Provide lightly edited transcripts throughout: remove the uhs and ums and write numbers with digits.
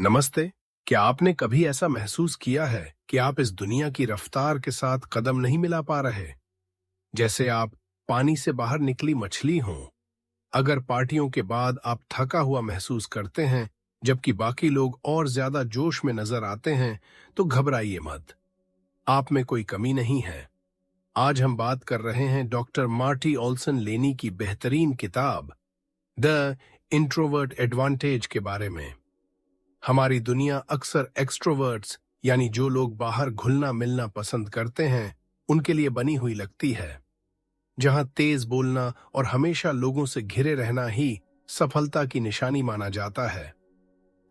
नमस्ते। क्या आपने कभी ऐसा महसूस किया है कि आप इस दुनिया की रफ्तार के साथ कदम नहीं मिला पा रहे, जैसे आप पानी से बाहर निकली मछली हों? अगर पार्टियों के बाद आप थका हुआ महसूस करते हैं जबकि बाकी लोग और ज्यादा जोश में नजर आते हैं, तो घबराइए मत। आप में कोई कमी नहीं है। आज हम बात कर रहे हैं डॉक्टर मार्टी ऑल्सन लेनी की बेहतरीन किताब द इंट्रोवर्ट एडवांटेज के बारे में। हमारी दुनिया अक्सर एक्सट्रोवर्ट्स यानी जो लोग बाहर घुलना मिलना पसंद करते हैं उनके लिए बनी हुई लगती है, जहां तेज बोलना और हमेशा लोगों से घिरे रहना ही सफलता की निशानी माना जाता है।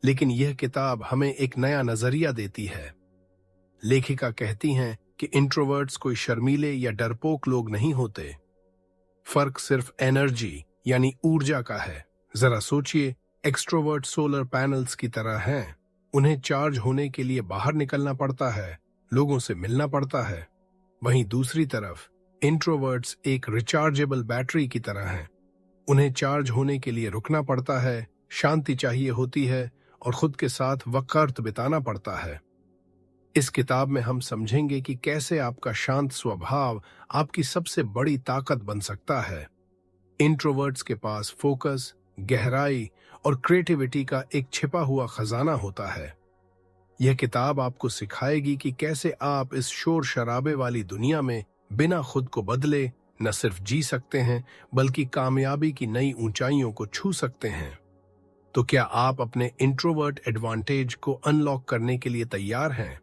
लेकिन यह किताब हमें एक नया नजरिया देती है। लेखिका कहती हैं कि इंट्रोवर्ट्स कोई शर्मीले या डरपोक लोग नहीं होते। फर्क सिर्फ एनर्जी यानी ऊर्जा का है। जरा सोचिए, एक्सट्रोवर्ट सोलर पैनल्स की तरह हैं। उन्हें चार्ज होने के लिए बाहर निकलना पड़ता है, लोगों से मिलना पड़ता है। वहीं दूसरी तरफ इंट्रोवर्ट्स एक रिचार्जेबल बैटरी की तरह हैं। उन्हें चार्ज होने के लिए रुकना पड़ता है, शांति चाहिए होती है और खुद के साथ वक्त बिताना पड़ता है। इस किताब में हम समझेंगे कि कैसे आपका शांत स्वभाव आपकी सबसे बड़ी ताकत बन सकता है। इंट्रोवर्ट्स के पास फोकस, गहराई और क्रिएटिविटी का एक छिपा हुआ खजाना होता है। यह किताब आपको सिखाएगी कि कैसे आप इस शोर शराबे वाली दुनिया में बिना खुद को बदले न सिर्फ जी सकते हैं बल्कि कामयाबी की नई ऊंचाइयों को छू सकते हैं। तो क्या आप अपने इंट्रोवर्ट एडवांटेज को अनलॉक करने के लिए तैयार हैं?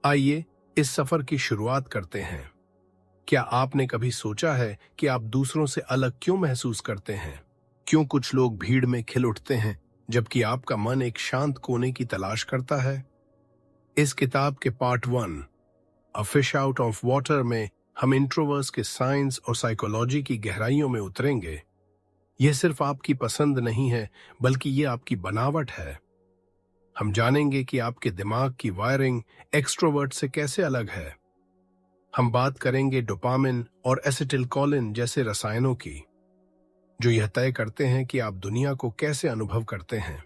आइए इस सफर की शुरुआत करते हैं। क्या आपने कभी सोचा है कि आप दूसरों से अलग क्यों महसूस करते हैं? क्यों कुछ लोग भीड़ में खिल उठते हैं जबकि आपका मन एक शांत कोने की तलाश करता है? इस किताब के part 1 a fish out of water में हम इंट्रोवर्ट्स के साइंस और साइकोलॉजी की गहराइयों में उतरेंगे। यह सिर्फ आपकी पसंद नहीं है बल्कि यह आपकी बनावट है। हम जानेंगे कि आपके दिमाग की वायरिंग एक्सट्रोवर्ट से कैसे अलग है। हम बात करेंगे डोपामिन और एसिटिलकोलिन जैसे रसायनों की, जो यह तय करते हैं कि आप दुनिया को कैसे अनुभव करते हैं।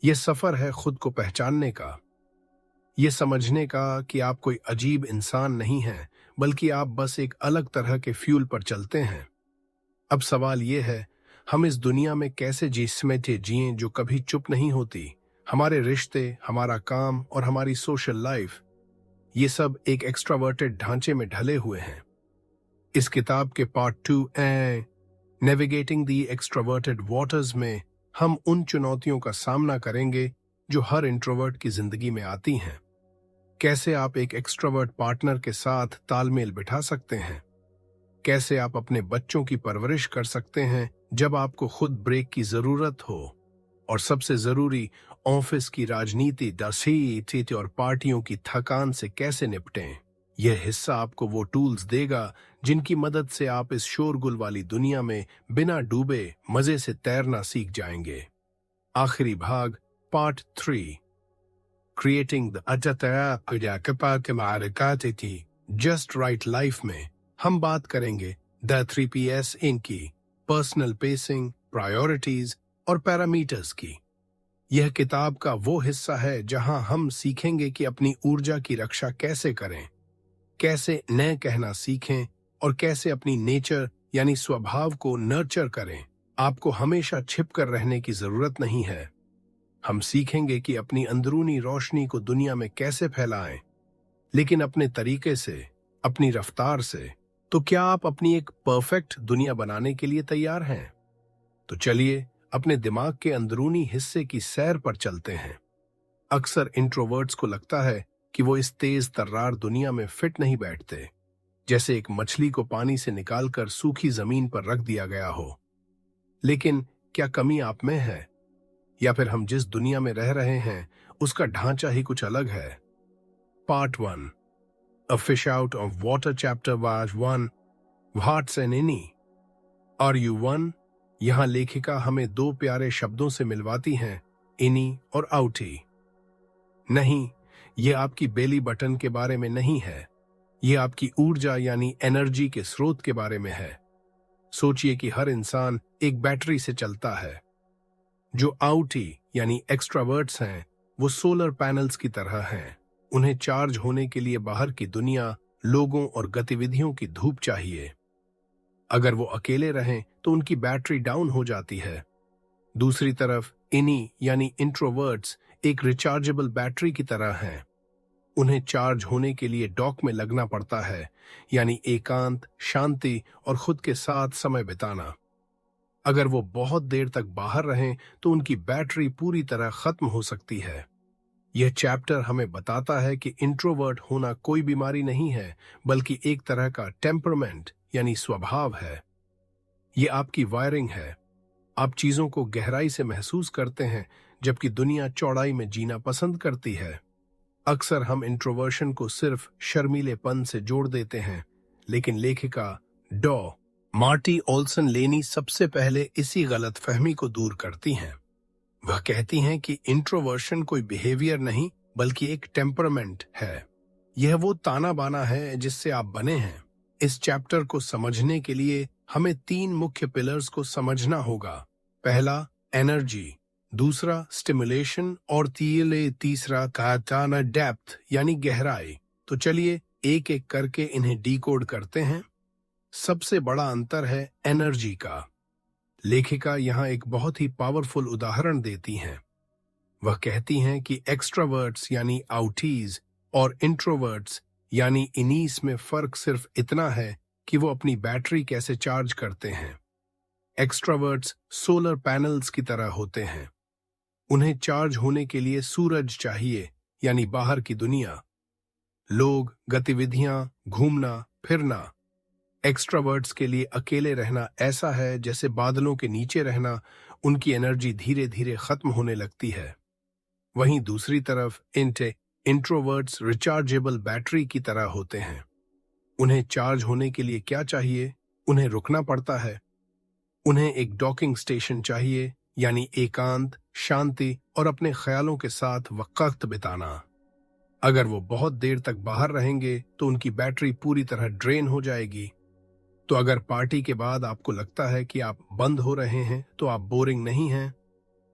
यह सफर है खुद को पहचानने का, यह समझने का कि आप कोई अजीब इंसान नहीं हैं बल्कि आप बस एक अलग तरह के फ्यूल पर चलते हैं। अब सवाल यह है, हम इस दुनिया में कैसे जिसमें जिएं जो कभी चुप नहीं होती। हमारे रिश्ते, हमारा काम और हमारी सोशल लाइफ, ये सब एक एक्स्ट्रावर्टेड ढांचे में ढले हुए हैं। इस किताब के पार्ट 2 नेविगेटिंग द एक्स्ट्रावर्टेड वाटर्स में हम उन चुनौतियों का सामना करेंगे जो हर इंट्रोवर्ट की जिंदगी में आती हैं। कैसे आप एक एक्स्ट्रावर्ट पार्टनर के साथ तालमेल बिठा सकते हैं, कैसे आप अपने बच्चों की परवरिश कर सकते हैं जब आपको खुद ब्रेक की जरूरत हो, और सबसे जरूरी, ऑफिस की राजनीति, दसीती और पार्टियों की थकान से कैसे निपटें। यह हिस्सा आपको वो टूल्स देगा जिनकी मदद से आप इस शोरगुल वाली दुनिया में बिना डूबे मजे से तैरना सीख जाएंगे। आखिरी भाग part 3 creating the just right life में हम बात करेंगे द 3 Ps इनकी, पर्सनल पेसिंग, प्रायोरिटीज और पैरामीटर्स की। यह किताब का वो हिस्सा है जहां हम सीखेंगे कि अपनी ऊर्जा की रक्षा कैसे करें, कैसे न कहना सीखें और कैसे अपनी नेचर यानी स्वभाव को नर्चर करें। आपको हमेशा छिपकर रहने की जरूरत नहीं है। हम सीखेंगे कि अपनी अंदरूनी रोशनी को दुनिया में कैसे फैलाएं, लेकिन अपने तरीके से, अपनी रफ्तार से। तो क्या आप अपनी एक परफेक्ट दुनिया बनाने के लिए तैयार हैं? तो चलिए अपने दिमाग के अंदरूनी हिस्से की सैर पर चलते हैं। अक्सर इंट्रोवर्ट्स को लगता है कि वो इस तेज तर्रार दुनिया में फिट नहीं बैठते, जैसे एक मछली को पानी से निकालकर सूखी जमीन पर रख दिया गया हो। लेकिन क्या कमी आप में है, या फिर हम जिस दुनिया में रह रहे हैं उसका ढांचा ही कुछ अलग है? Part 1 a fish out of water chapter 1 what's an innie, are you one? यहां लेखिका हमें दो प्यारे शब्दों से मिलवाती हैं, इनी और आउटी। नहीं, यह आपकी बेली बटन के बारे में नहीं है, यह आपकी ऊर्जा यानी एनर्जी के स्रोत के बारे में है। सोचिए कि हर इंसान एक बैटरी से चलता है। जो आउटी यानी एक्स्ट्रावर्ट्स हैं, वो सोलर पैनल्स की तरह हैं। उन्हें चार्ज होने के लिए बाहर की दुनिया, लोगों और गतिविधियों की धूप चाहिए। अगर वो अकेले रहें तो उनकी बैटरी डाउन हो जाती है। दूसरी तरफ इनी यानी इंट्रोवर्ट्स एक रिचार्जेबल बैटरी की तरह हैं। उन्हें चार्ज होने के लिए डॉक में लगना पड़ता है, यानी एकांत, शांति और खुद के साथ समय बिताना। अगर वो बहुत देर तक बाहर रहें तो उनकी बैटरी पूरी तरह खत्म हो सकती है। यह चैप्टर हमें बताता है कि इंट्रोवर्ट होना कोई बीमारी नहीं है, बल्कि एक तरह का टेम्परमेंट यानी स्वभाव है। ये आपकी वायरिंग है। आप चीजों को गहराई से महसूस करते हैं, जबकि दुनिया चौड़ाई में जीना पसंद करती है। अक्सर हम इंट्रोवर्शन को सिर्फ शर्मीलेपन से जोड़ देते हैं, लेकिन लेखिका डॉ मार्टी ओल्सन लेनी सबसे पहले इसी गलतफहमी को दूर करती हैं। वह कहती हैं कि इंट्रोवर्शन कोई बिहेवियर नहीं, बल्कि एक टेम्परमेंट है। यह वो ताना बाना है जिससे आप बने हैं। इस चैप्टर को समझने के लिए हमें 3 मुख्य पिलर्स को समझना होगा। पहला एनर्जी, दूसरा स्टिमुलेशन और तीसरा काटाना डेप्थ यानी गहराई। तो चलिए एक एक करके इन्हें डीकोड करते हैं। सबसे बड़ा अंतर है एनर्जी का। लेखिका यहाँ एक बहुत ही पावरफुल उदाहरण देती हैं। वह कहती हैं कि एक्स्ट्रावर्ट्स यानी आउटीज और इंट्रोवर्ट्स यानी इनीस में फर्क सिर्फ इतना है कि वो अपनी बैटरी कैसे चार्ज करते हैं। एक्स्ट्रावर्ट्स सोलर पैनल्स की तरह होते हैं। उन्हें चार्ज होने के लिए सूरज चाहिए, यानी बाहर की दुनिया, लोग, गतिविधियां, घूमना फिरना। एक्स्ट्रावर्ट्स के लिए अकेले रहना ऐसा है जैसे बादलों के नीचे रहना। उनकी एनर्जी धीरे धीरे खत्म होने लगती है। वहीं दूसरी तरफ इंट्रोवर्ट्स रिचार्जेबल बैटरी की तरह होते हैं। उन्हें चार्ज होने के लिए क्या चाहिए? उन्हें रुकना पड़ता है। उन्हें एक डॉकिंग स्टेशन चाहिए, यानी एकांत, शांति और अपने ख्यालों के साथ वक्त बिताना। अगर वो बहुत देर तक बाहर रहेंगे तो उनकी बैटरी पूरी तरह ड्रेन हो जाएगी। तो अगर पार्टी के बाद आपको लगता है कि आप बंद हो रहे हैं, तो आप बोरिंग नहीं हैं,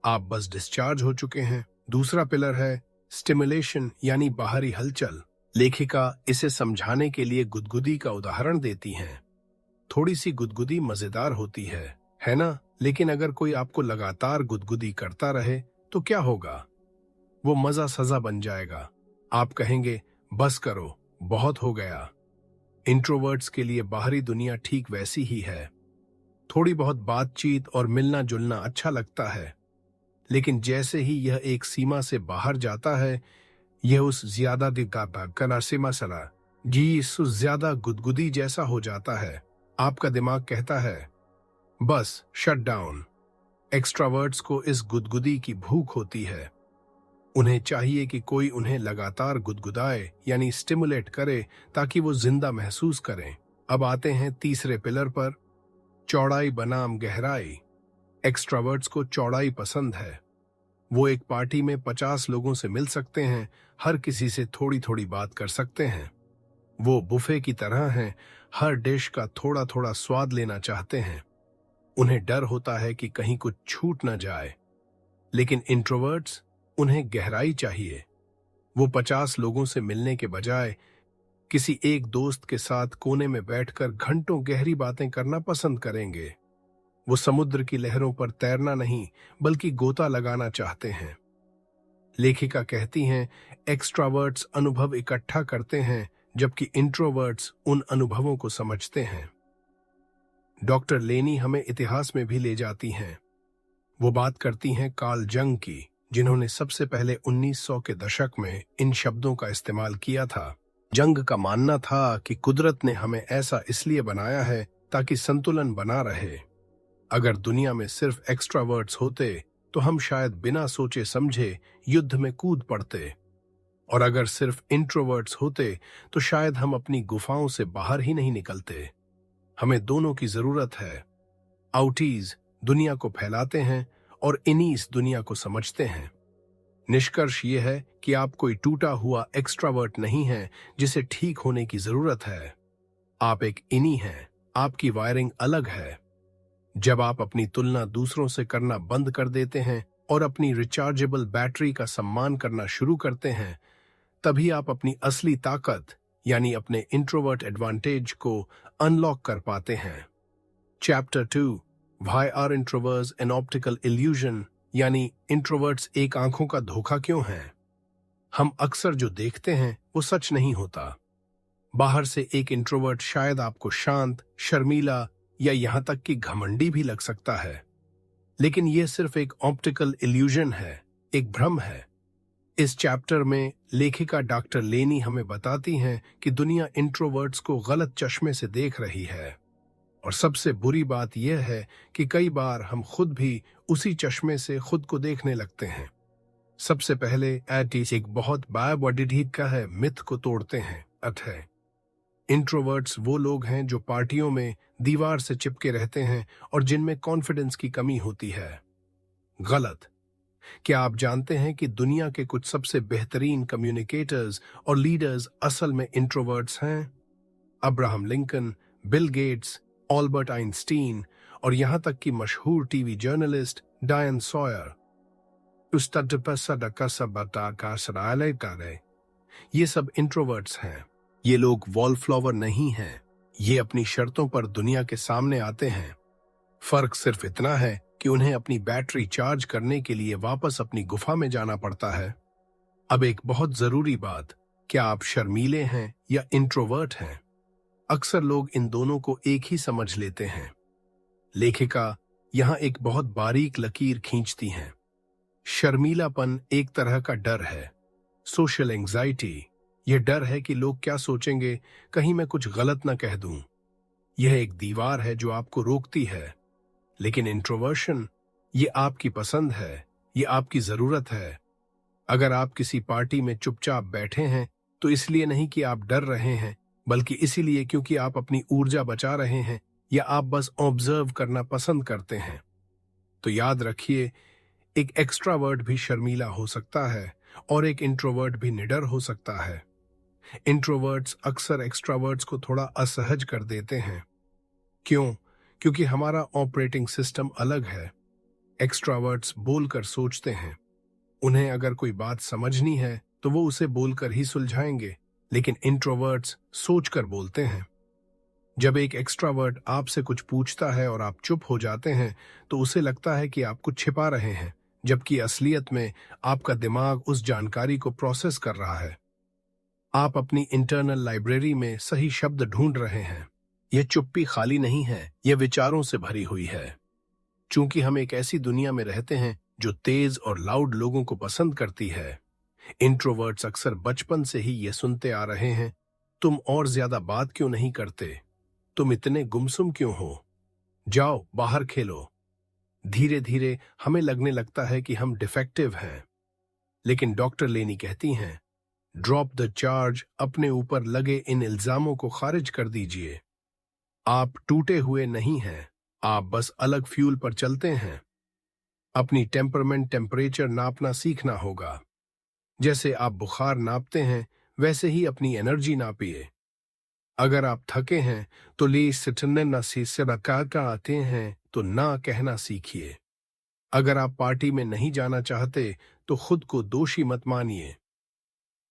आप बस डिस्चार्ज हो चुके हैं। दूसरा पिलर है स्टिमुलेशन यानी बाहरी हलचल। लेखिका इसे समझाने के लिए गुदगुदी का उदाहरण देती हैं। थोड़ी सी गुदगुदी मजेदार होती है ना? लेकिन अगर कोई आपको लगातार गुदगुदी करता रहे तो क्या होगा? वो मजा सजा बन जाएगा। आप कहेंगे बस करो, बहुत हो गया। इंट्रोवर्ट्स के लिए बाहरी दुनिया ठीक वैसी ही है। थोड़ी बहुत बातचीत और मिलना जुलना अच्छा लगता है, लेकिन जैसे ही यह एक सीमा से बाहर जाता है, यह उस ज्यादा ज्यादा गुदगुदी जैसा हो जाता है। आपका दिमाग कहता है बस शट डाउन। एक्स्ट्रावर्ट्स को इस गुदगुदी की भूख होती है। उन्हें चाहिए कि कोई उन्हें लगातार गुदगुदाए यानी स्टिमुलेट करे, ताकि वो जिंदा महसूस करें। अब आते हैं तीसरे पिलर पर, चौड़ाई बनाम गहराई। एक्स्ट्रावर्ट्स को चौड़ाई पसंद है। वो एक पार्टी में 50 लोगों से मिल सकते हैं, हर किसी से थोड़ी थोड़ी बात कर सकते हैं। वो बुफे की तरह हैं, हर डिश का थोड़ा थोड़ा स्वाद लेना चाहते हैं। उन्हें डर होता है कि कहीं कुछ छूट न जाए। लेकिन इंट्रोवर्ट्स, उन्हें गहराई चाहिए। वो 50 लोगों से मिलने के बजाय किसी एक दोस्त के साथ कोने में बैठकर घंटों गहरी बातें करना पसंद करेंगे। वो समुद्र की लहरों पर तैरना नहीं, बल्कि गोता लगाना चाहते हैं। लेखिका कहती हैं एक्स्ट्रावर्ट्स अनुभव इकट्ठा करते हैं, जबकि इंट्रोवर्ट्स उन अनुभवों को समझते हैं। डॉक्टर लेनी हमें इतिहास में भी ले जाती हैं। वो बात करती हैं कार्ल जंग की, जिन्होंने सबसे पहले 1900 के दशक में इन शब्दों का इस्तेमाल किया था। जंग का मानना था कि कुदरत ने हमें ऐसा इसलिए बनाया है ताकि संतुलन बना रहे। अगर दुनिया में सिर्फ एक्स्ट्रावर्ट्स होते तो हम शायद बिना सोचे समझे युद्ध में कूद पड़ते, और अगर सिर्फ इंट्रोवर्ट्स होते तो शायद हम अपनी गुफाओं से बाहर ही नहीं निकलते। हमें दोनों की जरूरत है। आउटीज दुनिया को फैलाते हैं और इनीस दुनिया को समझते हैं। निष्कर्ष ये है कि आप कोई टूटा हुआ एक्स्ट्रावर्ट नहीं हैं जिसे ठीक होने की जरूरत है। आप एक इनी हैं। आपकी वायरिंग अलग है। जब आप अपनी तुलना दूसरों से करना बंद कर देते हैं और अपनी रिचार्जेबल बैटरी का सम्मान करना शुरू करते हैं, तभी आप अपनी असली ताकत यानी अपने इंट्रोवर्ट एडवांटेज को अनलॉक कर पाते हैं। Chapter 2, why are introverts an optical illusion, यानी इंट्रोवर्ट्स एक आंखों का धोखा क्यों हैं। हम अक्सर जो देखते हैं वो सच नहीं होता। बाहर से एक इंट्रोवर्ट शायद आपको शांत, शर्मीला या यहां तक कि घमंडी भी लग सकता है, लेकिन यह सिर्फ एक ऑप्टिकल इल्यूजन है, एक भ्रम है। इस चैप्टर में लेखिका डॉक्टर लेनी हमें बताती हैं कि दुनिया इंट्रोवर्ट्स को गलत चश्मे से देख रही है, और सबसे बुरी बात यह है कि कई बार हम खुद भी उसी चश्मे से खुद को देखने लगते हैं। सबसे पहले एटिस एक बहुत बायोबॉडीड का है मिथ को तोड़ते हैं। है इंट्रोवर्ट्स वो लोग हैं जो पार्टियों में दीवार से चिपके रहते हैं और जिनमें कॉन्फिडेंस की कमी होती है। गलत। क्या आप जानते हैं कि दुनिया के कुछ सबसे बेहतरीन कम्युनिकेटर्स और लीडर्स असल में इंट्रोवर्ट्स हैं? Abraham Lincoln, Bill Gates, Albert Einstein और यहां तक कि मशहूर टीवी जर्नलिस्ट डायन सॉयर। ये सब इंट्रोवर्ट्स हैं। ये लोग वॉलफ्लावर नहीं हैं। ये अपनी शर्तों पर दुनिया के सामने आते हैं। फर्क सिर्फ इतना है कि उन्हें अपनी बैटरी चार्ज करने के लिए वापस अपनी गुफा में जाना पड़ता है। अब एक बहुत जरूरी बात, क्या आप शर्मीले हैं या इंट्रोवर्ट हैं? अक्सर लोग इन दोनों को एक ही समझ लेते हैं। लेखिका यहां एक बहुत बारीक लकीर खींचती हैं। शर्मीलापन एक तरह का डर है, सोशल एंजाइटी। यह डर है कि लोग क्या सोचेंगे, कहीं मैं कुछ गलत न कह दूं। यह एक दीवार है जो आपको रोकती है। लेकिन इंट्रोवर्शन, ये आपकी पसंद है, ये आपकी जरूरत है। अगर आप किसी पार्टी में चुपचाप बैठे हैं तो इसलिए नहीं कि आप डर रहे हैं, बल्कि इसीलिए क्योंकि आप अपनी ऊर्जा बचा रहे हैं या आप बस ऑब्जर्व करना पसंद करते हैं। तो याद रखिए, एक एक्स्ट्रावर्ट भी शर्मीला हो सकता है और एक इंट्रोवर्ट भी निडर हो सकता है। इंट्रोवर्ट्स अक्सर एक्स्ट्रावर्ट्स को थोड़ा असहज कर देते हैं। क्यों? क्योंकि हमारा ऑपरेटिंग सिस्टम अलग है। एक्स्ट्रावर्ट्स बोलकर सोचते हैं। उन्हें अगर कोई बात समझनी है तो वो उसे बोलकर ही सुलझाएंगे, लेकिन इंट्रोवर्ट्स सोचकर बोलते हैं। जब एक एक्स्ट्रावर्ट आपसे कुछ पूछता है और आप चुप हो जाते हैं तो उसे लगता है कि आप कुछ छिपा रहे हैं, जबकि असलियत में आपका दिमाग उस जानकारी को प्रोसेस कर रहा है। आप अपनी इंटरनल लाइब्रेरी में सही शब्द ढूंढ रहे हैं। यह चुप्पी खाली नहीं है, यह विचारों से भरी हुई है। चूंकि हम एक ऐसी दुनिया में रहते हैं जो तेज और लाउड लोगों को पसंद करती है, इंट्रोवर्ट्स अक्सर बचपन से ही यह सुनते आ रहे हैं, तुम और ज्यादा बात क्यों नहीं करते, तुम इतने गुमसुम क्यों हो, जाओ बाहर खेलो। धीरे धीरे हमें लगने लगता है कि हम डिफेक्टिव हैं। लेकिन डॉक्टर लेनी कहती हैं, ड्रॉप द चार्ज, अपने ऊपर लगे इन इल्जामों को खारिज कर दीजिए। आप टूटे हुए नहीं हैं, आप बस अलग फ्यूल पर चलते हैं। अपनी टेम्परमेंट टेम्परेचर नापना सीखना होगा। जैसे आप बुखार नापते हैं, वैसे ही अपनी एनर्जी नापिए। अगर आप थके हैं तो ले सिटने न से आते हैं तो ना कहना सीखिए। अगर आप पार्टी में नहीं जाना चाहते तो खुद को दोषी मत मानिए।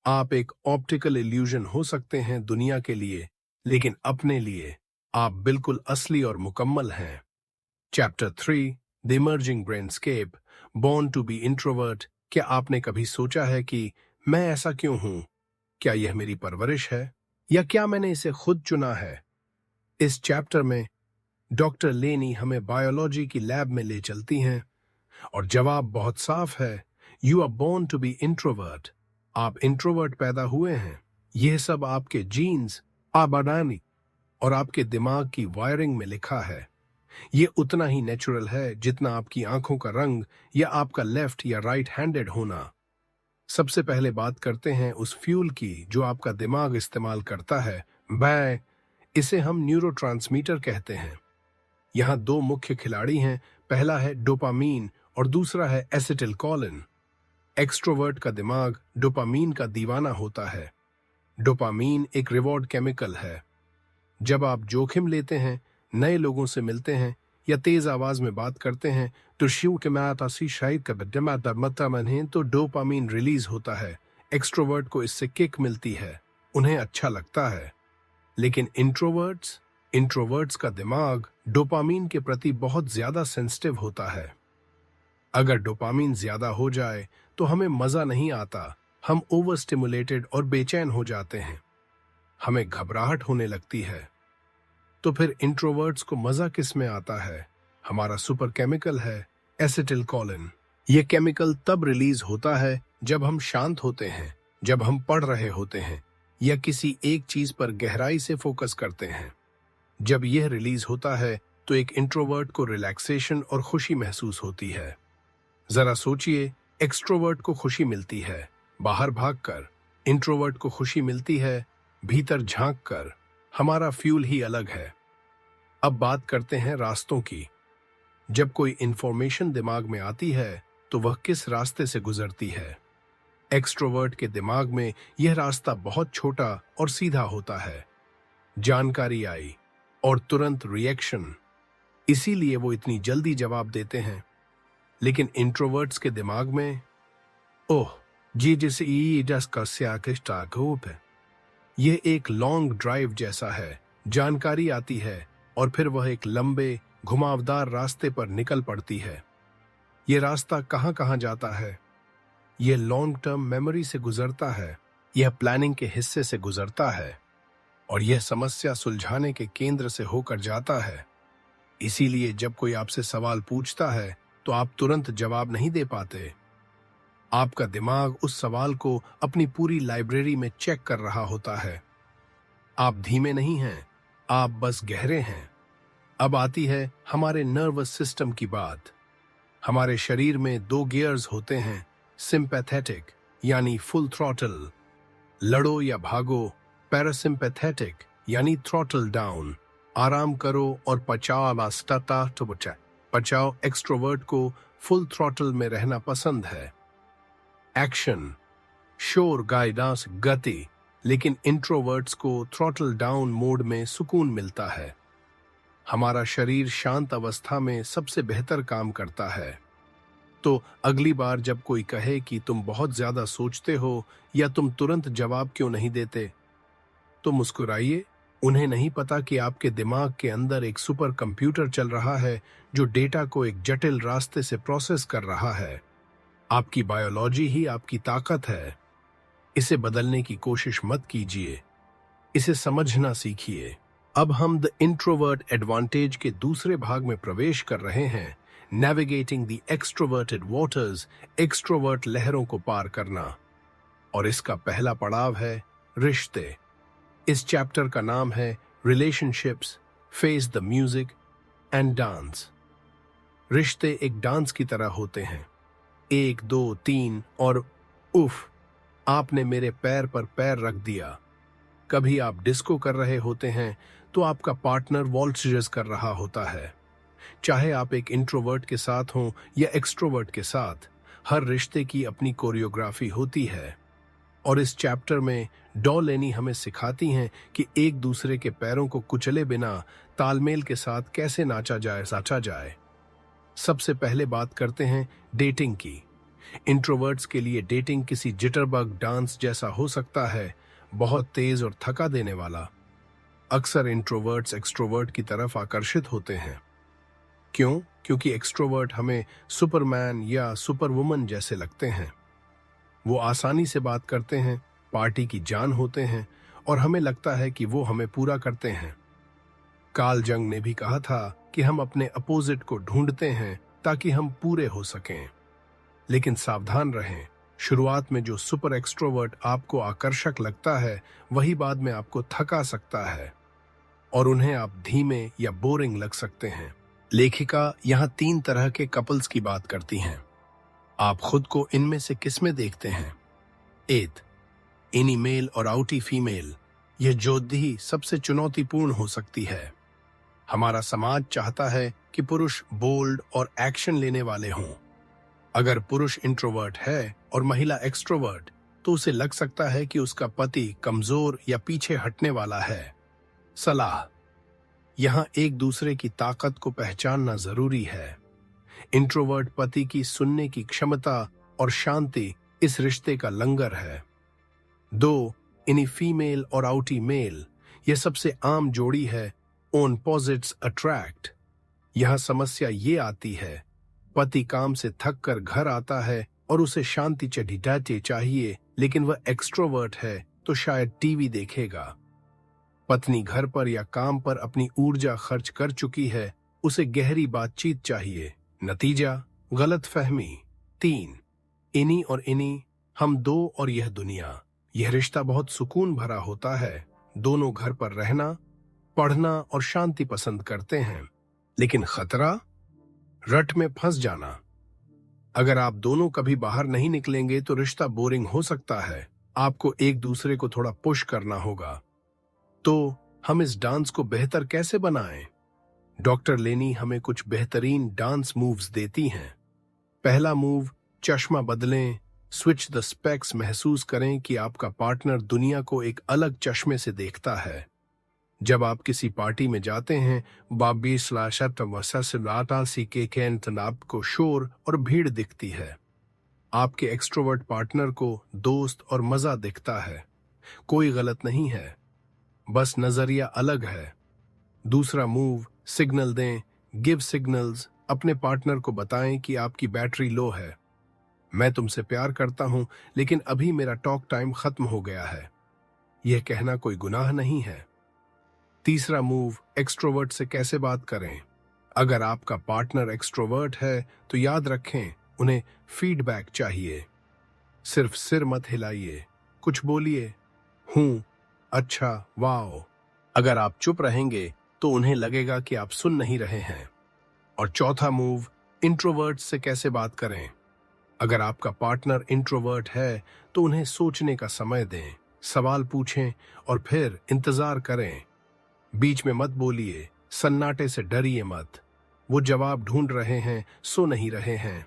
आप एक ऑप्टिकल इल्यूजन हो सकते हैं दुनिया के लिए, लेकिन अपने लिए आप बिल्कुल असली और मुकम्मल हैं। Chapter 3, the emerging brainscape, born to be introvert. क्या आपने कभी सोचा है कि मैं ऐसा क्यों हूं? क्या यह मेरी परवरिश है या क्या मैंने इसे खुद चुना है? इस चैप्टर में डॉक्टर लेनी हमें बायोलॉजी की लैब में ले चलती हैं और जवाब बहुत साफ है, you are born to be introvert. आप इंट्रोवर्ट पैदा हुए हैं। यह सब आपके जीन्स, आबादानी और आपके दिमाग की वायरिंग में लिखा है। यह उतना ही नेचुरल है जितना आपकी आंखों का रंग या आपका लेफ्ट या राइट हैंडेड होना। सबसे पहले बात करते हैं उस फ्यूल की जो आपका दिमाग इस्तेमाल करता है, मैं इसे हम न्यूरोट्रांसमीटर कहते हैं। यहाँ दो मुख्य खिलाड़ी हैं, पहला है डोपामीन और दूसरा है एसिटिलकोलिन। एक्सट्रोवर्ट का दिमाग डोपामीन का दीवाना होता है। डोपामीन एक रिवॉर्ड केमिकल है। जब आप जोखिम लेते हैं, नए लोगों से मिलते हैं या तेज आवाज में बात करते हैं तो शिव के मातासी शायद तो डोपामीन रिलीज होता है। एक्सट्रोवर्ट को इससे किक मिलती है, उन्हें अच्छा लगता है। लेकिन इंट्रोवर्ट्स का दिमाग डोपामीन के प्रति बहुत ज्यादा सेंसिटिव होता है। अगर डोपामीन ज्यादा हो जाए तो हमें मजा नहीं आता, हम ओवर स्टिमुलेटेड और बेचैन हो जाते हैं, हमें घबराहट होने लगती है। तो फिर इंट्रोवर्ट्स को मजा किस में आता है? हमारा सुपर केमिकल है एसिटिलकोलिन। यह केमिकल तब रिलीज होता है जब हम शांत होते हैं, जब हम पढ़ रहे होते हैं या किसी एक चीज पर गहराई से फोकस करते हैं। जब यह रिलीज होता है तो एक इंट्रोवर्ट को रिलैक्सेशन और खुशी महसूस होती है। जरा सोचिए, एक्सट्रोवर्ट को खुशी मिलती है बाहर भागकर, इंट्रोवर्ट को खुशी मिलती है भीतर झांक कर। हमारा फ्यूल ही अलग है। अब बात करते हैं रास्तों की। जब कोई इंफॉर्मेशन दिमाग में आती है तो वह किस रास्ते से गुजरती है? एक्सट्रोवर्ट के दिमाग में यह रास्ता बहुत छोटा और सीधा होता है। जानकारी आई और तुरंत रिएक्शन, इसीलिए वो इतनी जल्दी जवाब देते हैं। लेकिन इंट्रोवर्ट्स के दिमाग में ओह जी जैसे यह एक लॉन्ग ड्राइव जैसा है। जानकारी आती है और फिर वह एक लंबे घुमावदार रास्ते पर निकल पड़ती है। यह रास्ता कहां कहां जाता है? यह लॉन्ग टर्म मेमोरी से गुजरता है, यह प्लानिंग के हिस्से से गुजरता है और यह समस्या सुलझाने के केंद्र से होकर जाता है। इसीलिए जब कोई आपसे सवाल पूछता है तो आप तुरंत जवाब नहीं दे पाते। आपका दिमाग उस सवाल को अपनी पूरी लाइब्रेरी में चेक कर रहा होता है। आप धीमे नहीं हैं, आप बस गहरे हैं। अब आती है हमारे नर्वस सिस्टम की बात। हमारे शरीर में 2 गियर्स होते हैं, सिंपैथेटिक यानी फुल थ्रॉटल, लड़ो या भागो, पैरासिम्पैथेटिक यानी थ्रॉटल डाउन, आराम करो और पचाओ। एक्सट्रोवर्ट को फुल थ्रॉटल में रहना पसंद है, एक्शन, शोर, गाइडेंस, गति। लेकिन इंट्रोवर्ट्स को थ्रॉटल डाउन मोड में सुकून मिलता है। हमारा शरीर शांत अवस्था में सबसे बेहतर काम करता है। तो अगली बार जब कोई कहे कि तुम बहुत ज्यादा सोचते हो या तुम तुरंत जवाब क्यों नहीं देते, तो मुस्कुराइए। उन्हें नहीं पता कि आपके दिमाग के अंदर एक सुपर कंप्यूटर चल रहा है जो डेटा को एक जटिल रास्ते से प्रोसेस कर रहा है। आपकी बायोलॉजी ही आपकी ताकत है। इसे बदलने की कोशिश मत कीजिए, इसे समझना सीखिए। अब हम द इंट्रोवर्ट एडवांटेज के दूसरे भाग में प्रवेश कर रहे हैं, navigating the extroverted waters, extrovert लहरों को पार करना। और इसका पहला पड़ाव है रिश्ते। इस चैप्टर का नाम है relationships, face the music and dance. रिश्ते एक डांस की तरह होते हैं, 1 2 3 और उफ, आपने मेरे पैर पर पैर रख दिया। कभी आप डिस्को कर रहे होते हैं तो आपका पार्टनर वॉल्ट्जेस कर रहा होता है। चाहे आप एक इंट्रोवर्ट के साथ हों या एक्सट्रोवर्ट के साथ, हर रिश्ते की अपनी कोरियोग्राफी होती है। और इस चैप्टर में डॉलेनी हमें सिखाती हैं कि एक दूसरे के पैरों को कुचले बिना तालमेल के साथ कैसे नाचा जाए। सबसे पहले बात करते हैं डेटिंग की। इंट्रोवर्ट्स के लिए डेटिंग किसी जिटरबग डांस जैसा हो सकता है, बहुत तेज और थका देने वाला। अक्सर इंट्रोवर्ट्स एक्सट्रोवर्ट की तरफ आकर्षित होते हैं। क्यों? क्योंकि एक्सट्रोवर्ट हमें सुपरमैन या सुपरवुमन जैसे लगते हैं। वो आसानी से बात करते हैं, पार्टी की जान होते हैं और हमें लगता है कि वो हमें पूरा करते हैं। कार्ल जंग ने भी कहा था कि हम अपने अपोजिट को ढूंढते हैं ताकि हम पूरे हो सकें। लेकिन सावधान रहें, शुरुआत में जो सुपर एक्सट्रोवर्ट आपको आकर्षक लगता है वही बाद में आपको थका सकता है और उन्हें आप धीमे या बोरिंग लग सकते हैं। लेखिका यहाँ 3 तरह के कपल्स की बात करती हैं। आप खुद को इनमें से किस में देखते हैं? एथ, इनी मेल और आउटी फीमेल। यह जोधी सबसे चुनौतीपूर्ण हो सकती है। हमारा समाज चाहता है कि पुरुष बोल्ड और एक्शन लेने वाले हों। अगर पुरुष इंट्रोवर्ट है और महिला एक्सट्रोवर्ट, तो उसे लग सकता है कि उसका पति कमजोर या पीछे हटने वाला है। सलाह, यहाँ एक दूसरे की ताकत को पहचानना जरूरी है। इंट्रोवर्ट पति की सुनने की क्षमता और शांति इस रिश्ते का लंगर है। 2 इनी फीमेल और आउटी मेल, यह सबसे आम जोड़ी है। Opposites attract. यहां समस्या ये आती है, पति काम से थक कर घर आता है और उसे शांति चढ़ी चाहिए, लेकिन वह एक्सट्रोवर्ट है तो शायद टीवी देखेगा। पत्नी घर पर या काम पर अपनी ऊर्जा खर्च कर चुकी है, उसे गहरी बातचीत चाहिए। नतीजा गलत फहमी। 3 इनी और इनी, हम दो और यह दुनिया। यह रिश्ता बहुत सुकून भरा होता है। दोनों घर पर रहना, पढ़ना और शांति पसंद करते हैं, लेकिन खतरा रट में फंस जाना। अगर आप दोनों कभी बाहर नहीं निकलेंगे तो रिश्ता बोरिंग हो सकता है। आपको एक दूसरे को थोड़ा पुश करना होगा। तो हम इस डांस को बेहतर कैसे बनाएं? डॉक्टर लेनी हमें कुछ बेहतरीन डांस मूव्स देती हैं। पहला मूव, चश्मा बदलें। Switch the specs. महसूस करें कि आपका पार्टनर दुनिया को एक अलग चश्मे से देखता है। जब आप किसी पार्टी में जाते हैं, आपको शोर और भीड़ दिखती है। आपके एक्सट्रोवर्ट पार्टनर को दोस्त और मजा दिखता है। कोई गलत नहीं है, बस नजरिया अलग है। दूसरा मूव, सिग्नल दें। Give signals. अपने पार्टनर को बताएं कि आपकी बैटरी लो है। मैं तुमसे प्यार करता हूं, लेकिन अभी मेरा टॉक टाइम खत्म हो गया है। यह कहना कोई गुनाह नहीं है। तीसरा मूव, एक्सट्रोवर्ट से कैसे बात करें। अगर आपका पार्टनर एक्सट्रोवर्ट है तो याद रखें, उन्हें फीडबैक चाहिए। सिर्फ सिर मत हिलाइए, कुछ बोलिए। हूं, अच्छा, वाओ। अगर आप चुप रहेंगे तो उन्हें लगेगा कि आप सुन नहीं रहे हैं। और चौथा मूव, इंट्रोवर्ट से कैसे बात करें। अगर आपका पार्टनर इंट्रोवर्ट है तो उन्हें सोचने का समय दें, सवाल पूछें और फिर इंतजार करें। बीच में मत बोलिए, सन्नाटे से डरिए मत। वो जवाब ढूंढ रहे हैं, सो नहीं रहे हैं।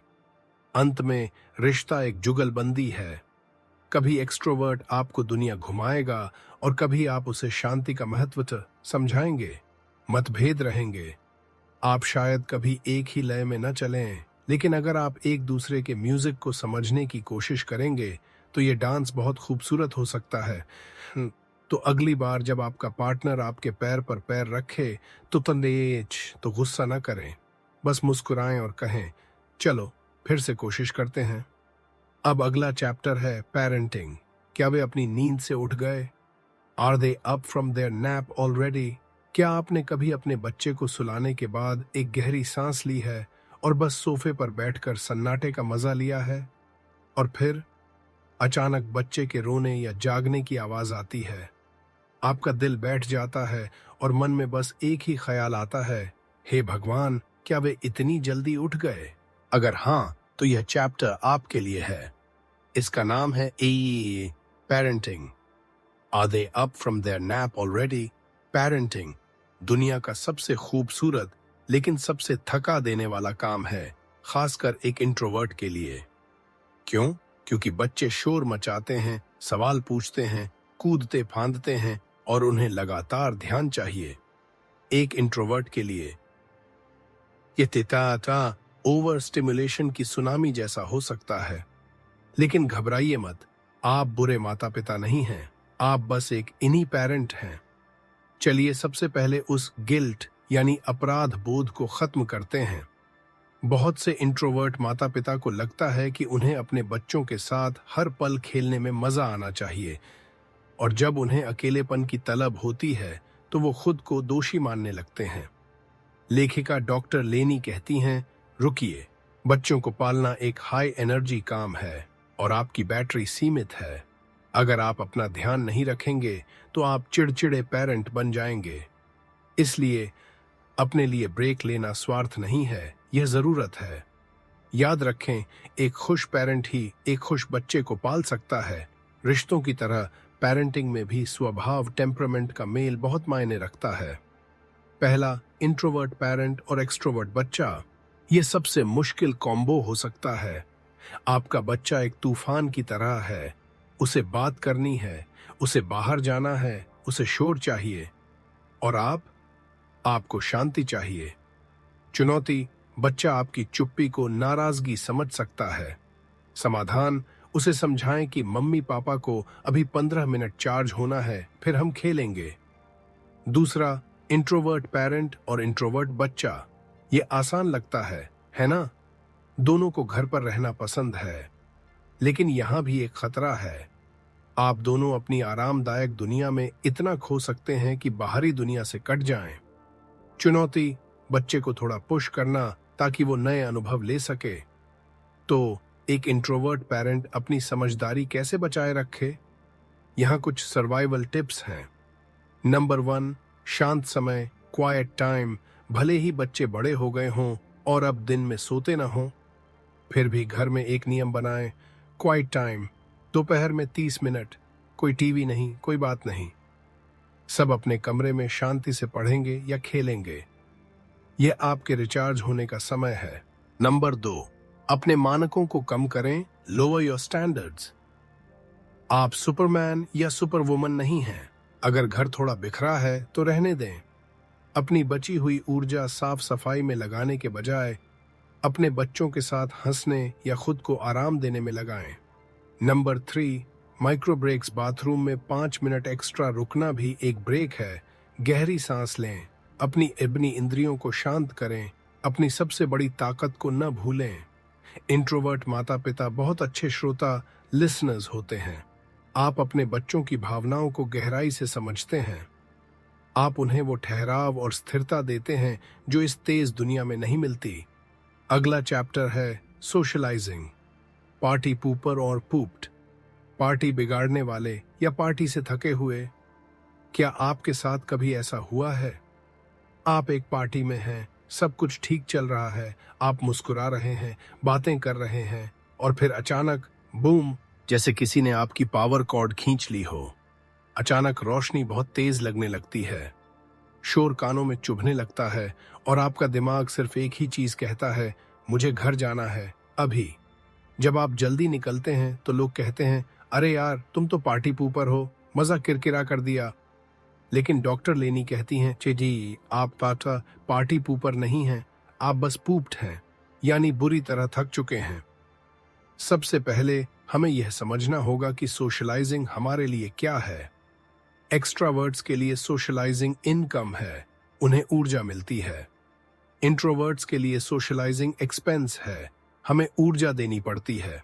अंत में रिश्ता एक जुगलबंदी है। कभी एक्सट्रोवर्ट आपको दुनिया घुमाएगा और कभी आप उसे शांति का महत्व समझाएंगे। मतभेद रहेंगे। आप शायद कभी एक ही लय में न चलें, लेकिन अगर आप एक दूसरे के म्यूजिक को समझने की कोशिश करेंगे तो ये डांस बहुत खूबसूरत हो सकता है। तो अगली बार जब आपका पार्टनर आपके पैर पर पैर रखे तो गुस्सा न करें, बस मुस्कुराएं और कहें, चलो फिर से कोशिश करते हैं। अब अगला चैप्टर है पेरेंटिंग। क्या वे अपनी नींद से उठ गए? Are they up from their nap already? क्या आपने कभी अपने बच्चे को सुलाने के बाद एक गहरी सांस ली है और बस सोफे पर बैठकर सन्नाटे का मजा लिया है? और फिर अचानक बच्चे के रोने या जागने की आवाज आती है। आपका दिल बैठ जाता है और मन में बस एक ही ख्याल आता है, हे भगवान, क्या वे इतनी जल्दी उठ गए? अगर हाँ, तो यह चैप्टर आपके लिए है। इसका नाम है parenting. Are they up from their nap already? Parenting दुनिया का सबसे खूबसूरत लेकिन सबसे थका देने वाला काम है, खासकर एक इंट्रोवर्ट के लिए। क्यों? क्योंकि बच्चे शोर मचाते हैं, सवाल पूछते हैं, कूदते फांदते हैं और उन्हें लगातार ध्यान चाहिए। एक इंट्रोवर्ट के लिए ये तिता ओवर स्टिमुलेशन की सुनामी जैसा हो सकता है। लेकिन घबराइए मत, आप बुरे माता पिता नहीं हैं, आप बस एक इनी पेरेंट हैं। चलिए सबसे पहले उस गिल्ट यानी अपराध बोध को खत्म करते हैं। बहुत से इंट्रोवर्ट माता पिता को लगता है कि उन्हें अपने बच्चों के साथ हर पल खेलने में मजा आना चाहिए, और जब उन्हें अकेलेपन की तलब होती है तो वो खुद को दोषी मानने लगते हैं। लेखिका डॉक्टर लेनी कहती हैं, रुकिए, बच्चों को पालना एक हाई एनर्जी काम है और आपकी बैटरी सीमित है। अगर आप अपना ध्यान नहीं रखेंगे तो आप चिड़चिड़े पेरेंट बन जाएंगे। इसलिए अपने लिए ब्रेक लेना स्वार्थ नहीं है, यह जरूरत है। याद रखें, एक खुश पेरेंट ही एक खुश बच्चे को पाल सकता है। रिश्तों की तरह पेरेंटिंग में भी स्वभाव, टेम्परामेंट का मेल बहुत मायने रखता है। पहला, इंट्रोवर्ट पेरेंट और एक्सट्रोवर्ट बच्चा। यह सबसे मुश्किल कॉम्बो हो सकता है। आपका बच्चा एक तूफान की तरह है, उसे बात करनी है, उसे बाहर जाना है, उसे शोर चाहिए। और आपको शांति चाहिए। चुनौती, बच्चा आपकी चुप्पी को नाराजगी समझ सकता है। समाधान, उसे समझाएं कि मम्मी पापा को अभी 15 मिनट चार्ज होना है, फिर हम खेलेंगे। दूसरा, इंट्रोवर्ट पेरेंट और इंट्रोवर्ट बच्चा। ये आसान लगता है ना? दोनों को घर पर रहना पसंद है, लेकिन यहां भी एक खतरा है। आप दोनों अपनी आरामदायक दुनिया में इतना खो सकते हैं कि बाहरी दुनिया से कट जाएं। चुनौती, बच्चे को थोड़ा पुश करना ताकि वो नए अनुभव ले सके। तो एक इंट्रोवर्ट पेरेंट अपनी समझदारी कैसे बचाए रखे? यहां कुछ सर्वाइवल टिप्स हैं। नंबर 1, शांत समय, क्वाइट टाइम। भले ही बच्चे बड़े हो गए हों और अब दिन में सोते ना हों, फिर भी घर में एक नियम बनाएं, क्वाइट टाइम। दोपहर में 30 मिनट, कोई टीवी नहीं, कोई बात नहीं। सब अपने कमरे में शांति से पढ़ेंगे या खेलेंगे। यह आपके रिचार्ज होने का समय है। नंबर 2, अपने मानकों को कम करें, लोअर योर स्टैंडर्ड्स। आप सुपरमैन या सुपरवुमन नहीं हैं। अगर घर थोड़ा बिखरा है तो रहने दें। अपनी बची हुई ऊर्जा साफ सफाई में लगाने के बजाय अपने बच्चों के साथ हंसने या खुद को आराम देने में लगाएं। Number 3, micro breaks. बाथरूम में 5 मिनट एक्स्ट्रा रुकना भी एक ब्रेक है। गहरी सांस लें, अपनी इब्नी इंद्रियों को शांत करें, अपनी सबसे बड़ी ताकत को न भूलें। इंट्रोवर्ट माता पिता बहुत अच्छे श्रोता, लिसनर्स होते हैं। आप अपने बच्चों की भावनाओं को गहराई से समझते हैं। आप उन्हें वो ठहराव और स्थिरता देते हैं जो इस तेज दुनिया में नहीं मिलती। अगला चैप्टर है सोशलाइजिंग। पार्टी पूपर और पूप्ड। पार्टी बिगाड़ने वाले या पार्टी से थके हुए। क्या आपके साथ कभी ऐसा हुआ है? आप एक पार्टी में हैं, सब कुछ ठीक चल रहा है, आप मुस्कुरा रहे हैं, बातें कर रहे हैं, और फिर अचानक बूम, जैसे किसी ने आपकी पावर कॉर्ड खींच ली हो। अचानक रोशनी बहुत तेज लगने लगती है, शोर कानों में चुभने लगता है और आपका दिमाग सिर्फ एक ही चीज कहता है, मुझे घर जाना है अभी। जब आप जल्दी निकलते हैं तो लोग कहते हैं, अरे यार तुम तो पार्टी पूपर हो, मजा किरकिरा कर दिया। लेकिन डॉक्टर लेनी कहती हैं, चे जी आप पार्टी पूपर नहीं हैं, आप बस पूप्ड हैं, यानी बुरी तरह थक चुके हैं। सबसे पहले हमें यह समझना होगा कि सोशलाइजिंग हमारे लिए क्या है। एक्स्ट्रावर्ट्स के लिए सोशलाइजिंग इनकम है, उन्हें ऊर्जा मिलती है। इंट्रोवर्ट्स के लिए सोशलाइजिंग एक्सपेंस है, हमें ऊर्जा देनी पड़ती है।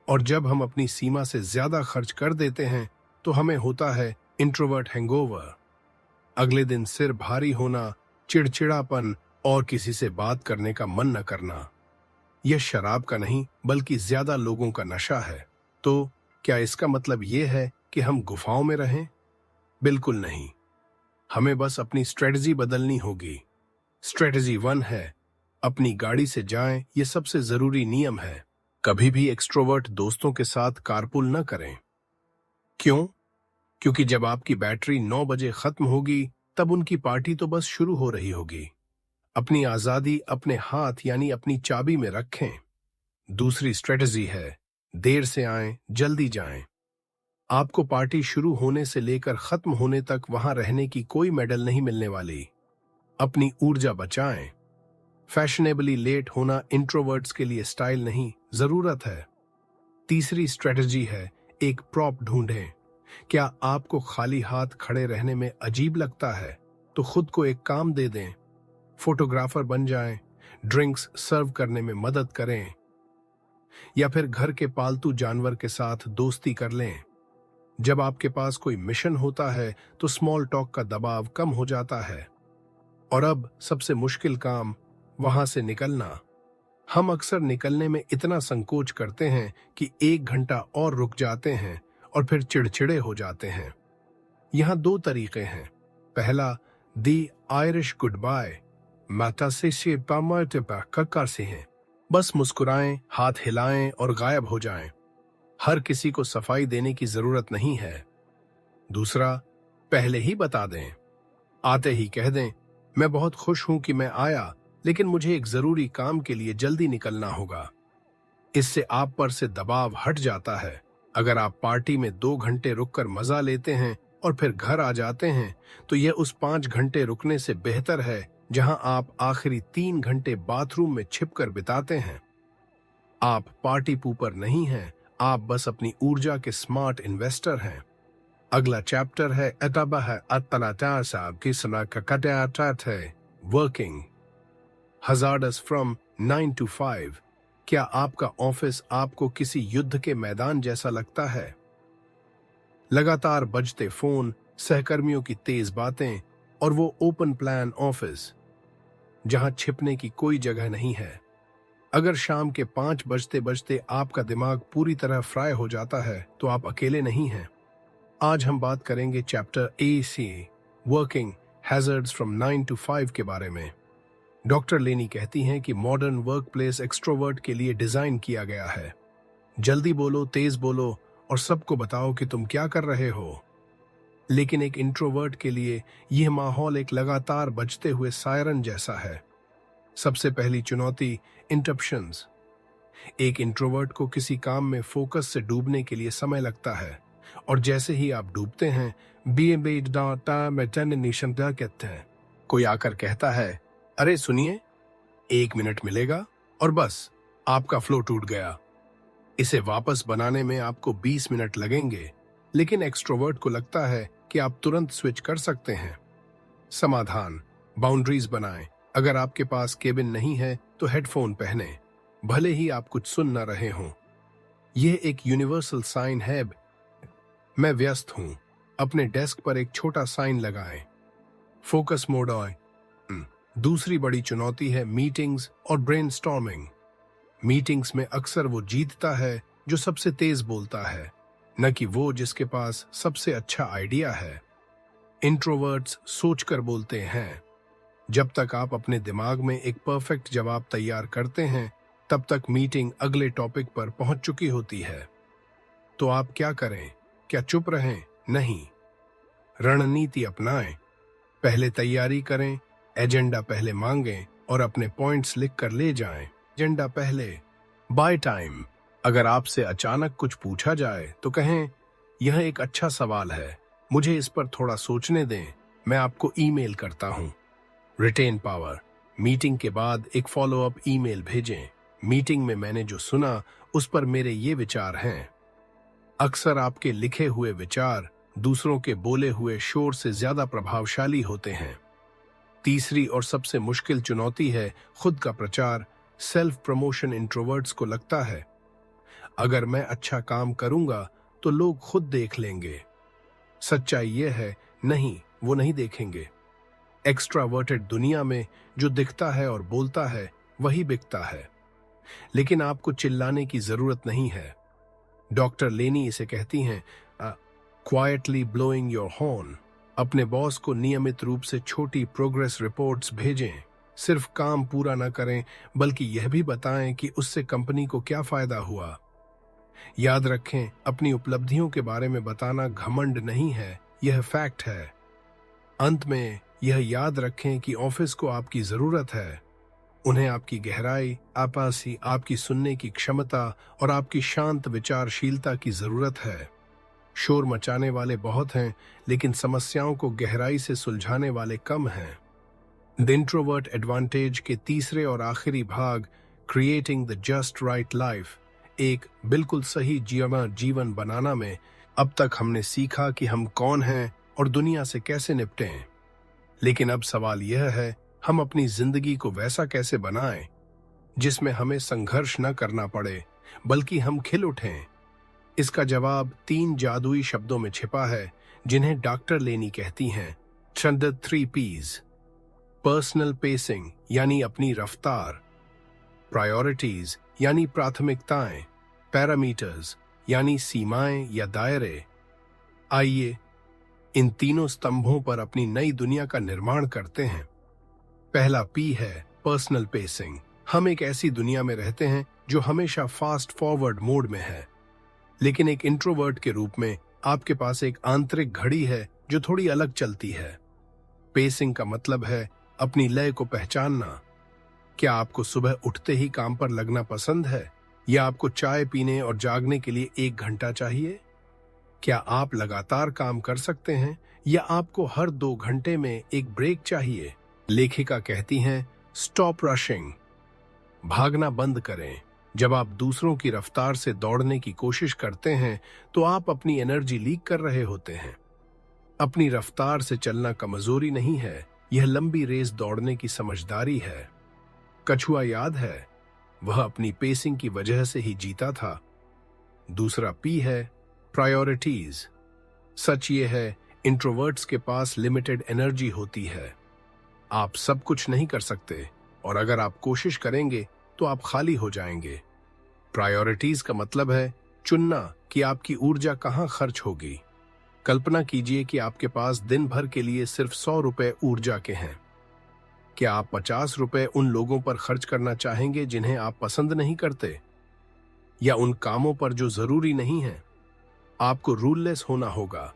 और जब हम अपनी सीमा से ज्यादा खर्च कर देते हैं तो हमें होता है इंट्रोवर्ट हैंगओवर। अगले दिन सिर भारी होना, चिड़चिड़ापन और किसी से बात करने का मन न करना। यह शराब का नहीं बल्कि ज्यादा लोगों का नशा है। तो क्या इसका मतलब यह है कि हम गुफाओं में रहें? बिल्कुल नहीं। हमें बस अपनी स्ट्रेटजी बदलनी होगी। स्ट्रेटजी 1 है, अपनी गाड़ी से जाएं, यह सबसे जरूरी नियम है। कभी भी एक्सट्रोवर्ट दोस्तों के साथ कारपूल न करें। क्यों? क्योंकि जब आपकी बैटरी 9 बजे खत्म होगी तब उनकी पार्टी तो बस शुरू हो रही होगी। अपनी आजादी अपने हाथ यानी अपनी चाबी में रखें। दूसरी स्ट्रेटजी है, देर से आएं, जल्दी जाएं। आपको पार्टी शुरू होने से लेकर खत्म होने तक वहां रहने की कोई मेडल नहीं मिलने वाली। अपनी ऊर्जा बचाएं। फैशनेबली लेट होना इंट्रोवर्ट्स के लिए स्टाइल नहीं, जरूरत है। तीसरी स्ट्रेटजी है, एक प्रॉप ढूंढें। क्या आपको खाली हाथ खड़े रहने में अजीब लगता है तो खुद को एक काम दे दें। फोटोग्राफर बन जाएं, ड्रिंक्स सर्व करने में मदद करें, या फिर घर के पालतू जानवर के साथ दोस्ती कर लें। जब आपके पास कोई मिशन होता है तो स्मॉल टॉक का दबाव कम हो जाता है। और अब सबसे मुश्किल काम, वहां से निकलना। हम अक्सर निकलने में इतना संकोच करते हैं कि 1 घंटा और रुक जाते हैं और फिर चिड़चिड़े हो जाते हैं। यहां 2 तरीके हैं। पहला, दी आयरिश गुड बाय। से हैं, बस मुस्कुराएं, हाथ हिलाएं और गायब हो जाएं। हर किसी को सफाई देने की जरूरत नहीं है। दूसरा, पहले ही बता दें। आते ही कह दें, मैं बहुत खुश हूं कि मैं आया, लेकिन मुझे एक जरूरी काम के लिए जल्दी निकलना होगा। इससे आप पर से दबाव हट जाता है। अगर आप पार्टी में 2 घंटे रुककर मजा लेते हैं और फिर घर आ जाते हैं, तो यह उस 5 घंटे रुकने से बेहतर है जहां आप आखिरी 3 घंटे बाथरूम में छिपकर बिताते हैं। आप पार्टी पूपर नहीं हैं, आप बस अपनी ऊर्जा के स्मार्ट इन्वेस्टर हैं। अगला चैप्टर है वर्किंग हजार्डस फ्रॉम 9 to 5। क्या आपका ऑफिस आपको किसी युद्ध के मैदान जैसा लगता है? लगातार बजते फोन, सहकर्मियों की तेज बातें और वो ओपन प्लान ऑफिस जहां छिपने की कोई जगह नहीं है। अगर शाम के 5 बजते बजते आपका दिमाग पूरी तरह फ्राई हो जाता है तो आप अकेले नहीं हैं। आज हम बात करेंगे chapter AC working hazards from 9 to 5 के बारे में। डॉक्टर लेनी कहती हैं कि मॉडर्न वर्कप्लेस एक्सट्रोवर्ट के लिए डिजाइन किया गया है। जल्दी बोलो, तेज बोलो और सबको बताओ कि तुम क्या कर रहे हो। लेकिन एक इंट्रोवर्ट के लिए यह माहौल एक लगातार बजते हुए सायरन जैसा है। सबसे पहली चुनौती इंटरप्शंस। एक इंट्रोवर्ट को किसी काम में फोकस से डूबने के लिए समय लगता है, और जैसे ही आप डूबते हैं कहते हैं, कोई आकर कहता है, अरे सुनिए, 1 मिनट मिलेगा, और बस आपका फ्लो टूट गया। इसे वापस बनाने में आपको 20 मिनट लगेंगे, लेकिन एक्सट्रोवर्ट को लगता है कि आप तुरंत स्विच कर सकते हैं। समाधान, बाउंड्रीज बनाएं। अगर आपके पास केबिन नहीं है तो हेडफोन पहने, भले ही आप कुछ सुन न रहे हों। यह एक यूनिवर्सल साइन है, मैं व्यस्त हूं। अपने डेस्क पर एक छोटा साइन लगाएं। Focus mode on. दूसरी बड़ी चुनौती है मीटिंग्स और ब्रेनस्टॉर्मिंग। मीटिंग्स में अक्सर वो जीतता है जो सबसे तेज बोलता है, न कि वो जिसके पास सबसे अच्छा आइडिया है। इंट्रोवर्ट्स सोचकर बोलते हैं। जब तक आप अपने दिमाग में एक परफेक्ट जवाब तैयार करते हैं, तब तक मीटिंग अगले टॉपिक पर पहुंच चुकी होती है। तो आप क्या करें? क्या चुप रहें? नहीं, रणनीति अपनाएं। पहले तैयारी करें, एजेंडा पहले मांगें और अपने पॉइंट्स लिख कर ले जाएं। एजेंडा पहले। By time. अगर आपसे अचानक कुछ पूछा जाए तो कहें, यह एक अच्छा सवाल है, मुझे इस पर थोड़ा सोचने दें, मैं आपको ईमेल करता हूं। Retain power. मीटिंग के बाद एक फॉलोअप ईमेल भेजें। मीटिंग में मैंने जो सुना उस पर मेरे ये विचार हैं। अक्सर आपके लिखे हुए विचार दूसरों के बोले हुए शोर से ज्यादा प्रभावशाली होते हैं। तीसरी और सबसे मुश्किल चुनौती है खुद का प्रचार, सेल्फ प्रमोशन। इंट्रोवर्ट्स को लगता है, अगर मैं अच्छा काम करूंगा तो लोग खुद देख लेंगे। सच्चाई यह है, नहीं, वो नहीं देखेंगे। एक्स्ट्रावर्टेड दुनिया में जो दिखता है और बोलता है वही बिकता है। लेकिन आपको चिल्लाने की जरूरत नहीं है। डॉक्टर लेनी इसे कहती हैं क्वाइटली ब्लोइंग योर हॉर्न। अपने बॉस को नियमित रूप से छोटी प्रोग्रेस रिपोर्ट्स भेजें। सिर्फ काम पूरा न करें, बल्कि यह भी बताएं कि उससे कंपनी को क्या फायदा हुआ। याद रखें, अपनी उपलब्धियों के बारे में बताना घमंड नहीं है, यह फैक्ट है। अंत में यह याद रखें कि ऑफिस को आपकी जरूरत है। उन्हें आपकी गहराई, आपासी, आपकी सुनने की क्षमता और आपकी शांत विचारशीलता की जरूरत है। शोर मचाने वाले बहुत हैं, लेकिन समस्याओं को गहराई से सुलझाने वाले कम हैं। द इंट्रोवर्ट एडवांटेज के तीसरे और आखिरी भाग, creating the just right life, एक बिल्कुल सही जीवन बनाना में अब तक हमने सीखा कि हम कौन हैं और दुनिया से कैसे निपटें। लेकिन अब सवाल यह है, हम अपनी जिंदगी को वैसा कैसे बनाएं जिसमें हमें संघर्ष न करना पड़े, बल्कि हम खिल उठें। इसका जवाब 3 जादुई शब्दों में छिपा है, जिन्हें डॉक्टर लेनी कहती हैं, 3 P's। पर्सनल पेसिंग यानी अपनी रफ्तार, प्रायोरिटीज यानी प्राथमिकताएं, पैरामीटर्स यानी सीमाएं या दायरे। आइए इन तीनों स्तंभों पर अपनी नई दुनिया का निर्माण करते हैं। पहला P है पर्सनल पेसिंग। हम एक ऐसी दुनिया में रहते हैं जो हमेशा फास्ट फॉरवर्ड मोड में है, लेकिन एक इंट्रोवर्ट के रूप में आपके पास एक आंतरिक घड़ी है जो थोड़ी अलग चलती है। पेसिंग का मतलब है अपनी लय को पहचानना। क्या आपको सुबह उठते ही काम पर लगना पसंद है, या आपको चाय पीने और जागने के लिए 1 घंटा चाहिए? क्या आप लगातार काम कर सकते हैं या आपको हर 2 घंटे में एक ब्रेक चाहिए? लेखिका कहती हैं, स्टॉप रशिंग। भागना बंद करें। जब आप दूसरों की रफ्तार से दौड़ने की कोशिश करते हैं तो आप अपनी एनर्जी लीक कर रहे होते हैं। अपनी रफ्तार से चलना कमजोरी नहीं है, यह लंबी रेस दौड़ने की समझदारी है। कछुआ याद है, वह अपनी पेसिंग की वजह से ही जीता था। दूसरा पी है प्रायोरिटीज। सच ये है, इंट्रोवर्ट्स के पास लिमिटेड एनर्जी होती है। आप सब कुछ नहीं कर सकते और अगर आप कोशिश करेंगे तो आप खाली हो जाएंगे। प्रायोरिटीज का मतलब है चुनना कि आपकी ऊर्जा कहां खर्च होगी। कल्पना कीजिए कि आपके पास दिन भर के लिए सिर्फ 100 रुपए ऊर्जा के हैं। क्या आप 50 रुपए उन लोगों पर खर्च करना चाहेंगे जिन्हें आप पसंद नहीं करते, या उन कामों पर जो जरूरी नहीं है? आपको रूललेस होना होगा।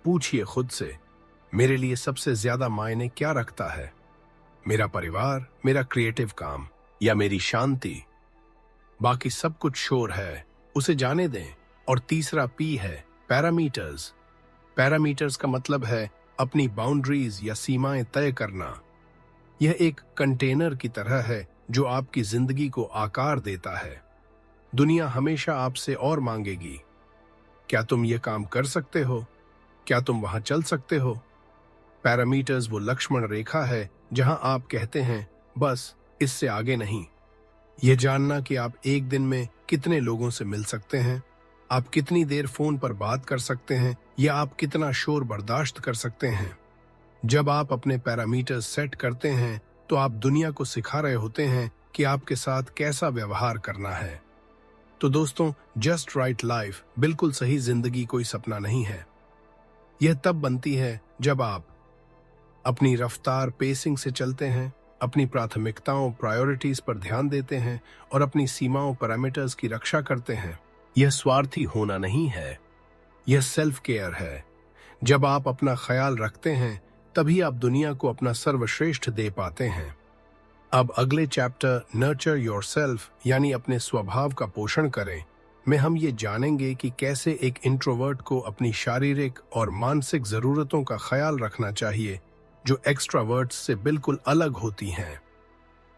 पूछिए खुद से, मेरे लिए सबसे ज्यादा मायने क्या रखता है? मेरा परिवार, मेरा क्रिएटिव काम या मेरी शांति? बाकी सब कुछ शोर है, उसे जाने दें। और तीसरा पी है पैरामीटर्स। पैरामीटर्स का मतलब है अपनी बाउंड्रीज या सीमाएं तय करना। यह एक कंटेनर की तरह है जो आपकी जिंदगी को आकार देता है। दुनिया हमेशा आपसे और मांगेगी। क्या तुम ये काम कर सकते हो? क्या तुम वहां चल सकते हो? पैरामीटर्स वो लक्ष्मण रेखा है जहां आप कहते हैं, बस इससे आगे नहीं। यह जानना कि आप एक दिन में कितने लोगों से मिल सकते हैं, आप कितनी देर फोन पर बात कर सकते हैं या आप कितना शोर बर्दाश्त कर सकते हैं। जब आप अपने पैरामीटर्स सेट करते हैं तो आप दुनिया को सिखा रहे होते हैं कि आपके साथ कैसा व्यवहार करना है। तो दोस्तों, जस्ट राइट लाइफ, बिल्कुल सही जिंदगी कोई सपना नहीं है। यह तब बनती है जब आप अपनी रफ्तार पेसिंग से चलते हैं, अपनी प्राथमिकताओं प्रायोरिटीज पर ध्यान देते हैं और अपनी सीमाओं पैरामीटर्स की रक्षा करते हैं। यह स्वार्थी होना नहीं है, यह सेल्फ केयर है। जब आप अपना ख्याल रखते हैं तभी आप दुनिया को अपना सर्वश्रेष्ठ दे पाते हैं। अब अगले चैप्टर नर्चर योरसेल्फ यानी अपने स्वभाव का पोषण करें में हम ये जानेंगे कि कैसे एक इंट्रोवर्ट को अपनी शारीरिक और मानसिक जरूरतों का ख्याल रखना चाहिए जो एक्स्ट्रावर्ट्स से बिल्कुल अलग होती हैं।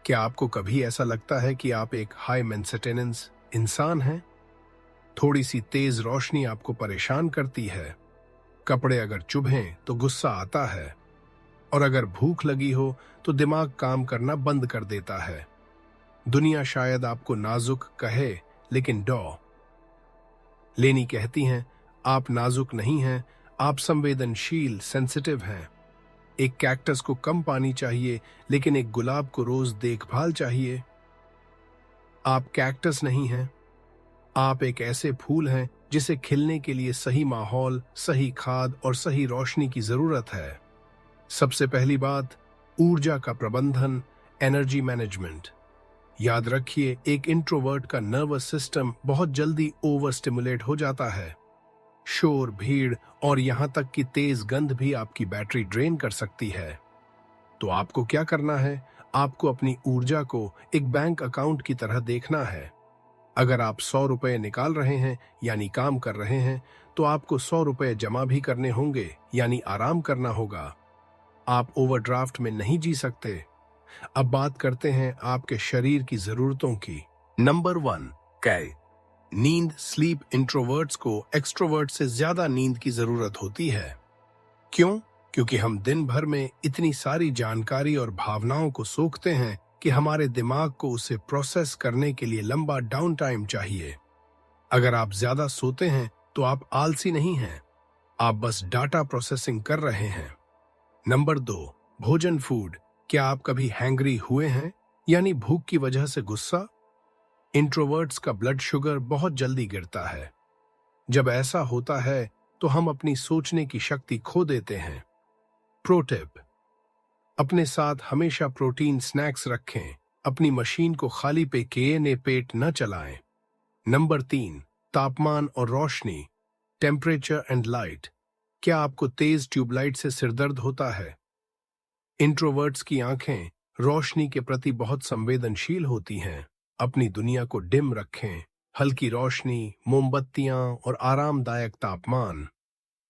क्या आपको कभी ऐसा लगता है कि आप एक हाई मेंटेनेंस इंसान हैं? थोड़ी सी तेज रोशनी आपको परेशान करती है, कपड़े अगर चुभें तो गुस्सा आता है, और अगर भूख लगी हो तो दिमाग काम करना बंद कर देता है। दुनिया शायद आपको नाजुक कहे, लेकिन लेनी कहती हैं, आप नाजुक नहीं हैं, आप संवेदनशील सेंसिटिव हैं। एक कैक्टस को कम पानी चाहिए, लेकिन एक गुलाब को रोज देखभाल चाहिए। आप कैक्टस नहीं हैं, आप एक ऐसे फूल हैं जिसे खिलने के लिए सही माहौल, सही खाद और सही रोशनी की जरूरत है। सबसे पहली बात, ऊर्जा का प्रबंधन, एनर्जी मैनेजमेंट। याद रखिए, एक इंट्रोवर्ट का नर्वस सिस्टम बहुत जल्दी ओवर स्टिमुलेट हो जाता है। शोर, भीड़ और यहां तक कि तेज गंध भी आपकी बैटरी ड्रेन कर सकती है। तो आपको क्या करना है? आपको अपनी ऊर्जा को एक बैंक अकाउंट की तरह देखना है। अगर आप 100 रुपए निकाल रहे हैं यानी काम कर रहे हैं, तो आपको 100 रुपए जमा भी करने होंगे यानी आराम करना होगा। आप ओवरड्राफ्ट में नहीं जी सकते। अब बात करते हैं आपके शरीर की जरूरतों की। नंबर 1, नींद। स्लीप। इंट्रोवर्ट्स को एक्सट्रोवर्ट से ज्यादा नींद की जरूरत होती है। क्यों? क्योंकि हम दिन भर में इतनी सारी जानकारी और भावनाओं को सोखते हैं कि हमारे दिमाग को उसे प्रोसेस करने के लिए लंबा डाउन टाइम चाहिए। अगर आप ज्यादा सोते हैं तो आप आलसी नहीं हैं, आप बस डाटा प्रोसेसिंग कर रहे हैं। नंबर 2, भोजन, फूड। क्या आप कभी हैंग्री हुए हैं, यानी भूख की वजह से गुस्सा? इंट्रोवर्ट्स का ब्लड शुगर बहुत जल्दी गिरता है। जब ऐसा होता है तो हम अपनी सोचने की शक्ति खो देते हैं। प्रो टिप, अपने साथ हमेशा प्रोटीन स्नैक्स रखें। अपनी मशीन को खाली पेट न चलाएं। नंबर 3, तापमान और रोशनी। Temperature and light. क्या आपको तेज ट्यूबलाइट से सिरदर्द होता है? इंट्रोवर्ट्स की आंखें रोशनी के प्रति बहुत संवेदनशील होती हैं। अपनी दुनिया को डिम रखें। हल्की रोशनी, मोमबत्तियां और आरामदायक तापमान,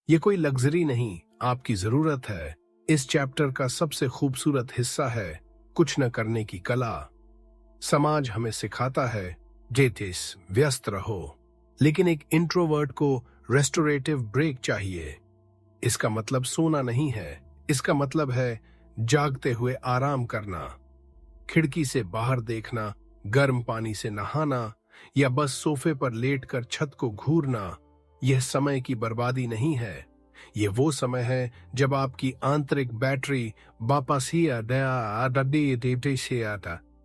ये कोई लग्जरी नहीं, आपकी जरूरत है। इस चैप्टर का सबसे खूबसूरत हिस्सा है कुछ न करने की कला। समाज हमें सिखाता है जेतिस व्यस्त रहो, लेकिन एक इंट्रोवर्ट को रेस्टोरेटिव ब्रेक चाहिए। इसका मतलब सोना नहीं है, इसका मतलब है जागते हुए आराम करना, खिड़की से बाहर देखना, गर्म पानी से नहाना या बस सोफे पर लेटकर छत को घूरना। यह समय की बर्बादी नहीं है, ये वो समय है जब आपकी आंतरिक बैटरी